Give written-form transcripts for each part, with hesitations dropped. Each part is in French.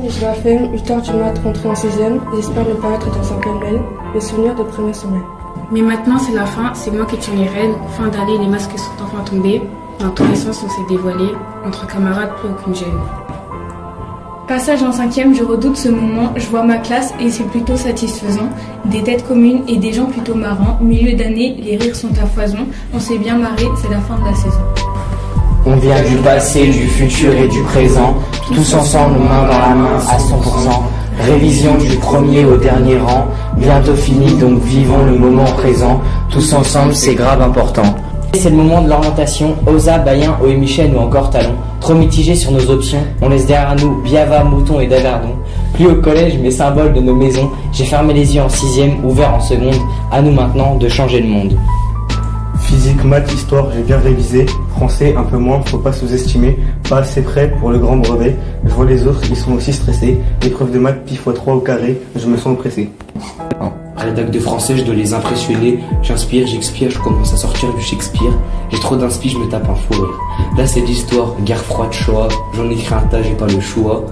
je vais à peine 8h du mat rentrer en 6e. J'espère ne pas être dans un pêle-mêle. Les souvenirs de première semaine. Mais maintenant c'est la fin, c'est moi qui tiens les rênes. Fin d'année, les masques sont enfin tombés. Dans tous les sens, on s'est dévoilé. Entre camarades, plus aucune gêne. Passage en 5e, je redoute ce moment. Je vois ma classe et c'est plutôt satisfaisant. Des têtes communes et des gens plutôt marrants. Milieu d'année, les rires sont à foison. On s'est bien marré, c'est la fin de la saison. On vient du passé, du futur et du présent, tous ensemble, main dans la main, à 100%. Révision du premier au dernier rang, bientôt fini, donc vivons le moment présent. Tous ensemble, c'est grave important. C'est le moment de l'orientation, OSA, Bayen, OEMichel ou encore Talon. Trop mitigé sur nos options, on laisse derrière nous Biava, Mouton et Daverdon. Plus au collège, mes symboles de nos maisons, j'ai fermé les yeux en 6e, ouvert en seconde. À nous maintenant de changer le monde. Physique, maths, histoire, j'ai bien révisé. Français, un peu moins, faut pas sous-estimer. Pas assez prêt pour le grand brevet. Je vois les autres, ils sont aussi stressés. Épreuve de maths, pi x 3 au carré, je me sens oppressé. Rédac de français, je dois les impressionner. J'inspire, j'expire, je commence à sortir du Shakespeare. J'ai trop d'inspi, je me tape un fou rire. Là c'est l'histoire, guerre froide, Shoah. J'en écris un tas, j'ai pas le choix.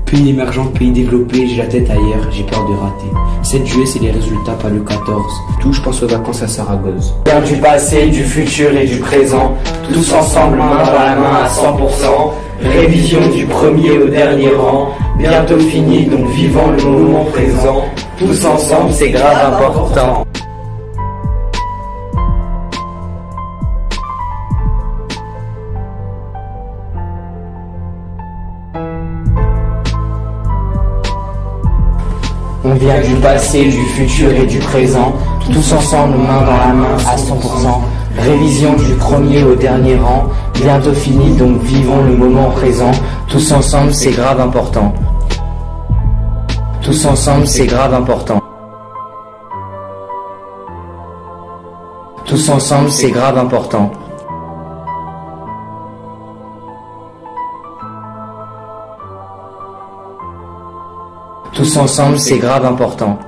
Pays émergent, pays développé, j'ai la tête ailleurs, j'ai peur de rater. 7 juillet, c'est les résultats, pas le 14. Tout, je pense aux vacances à Saragosse. Vient du passé, du futur et du présent, tous ensemble, main dans la main à 100%. Révision du premier au dernier rang, bientôt fini, donc vivons le moment présent. Tous ensemble, c'est grave important. On vient du passé, du futur et du présent, tous ensemble, main dans la main à 100%. Révision du premier au dernier rang, bientôt fini, donc vivons le moment présent. Tous ensemble, c'est grave important. Tous ensemble, c'est grave important. Tous ensemble, c'est grave important. Tous ensemble, c'est grave important.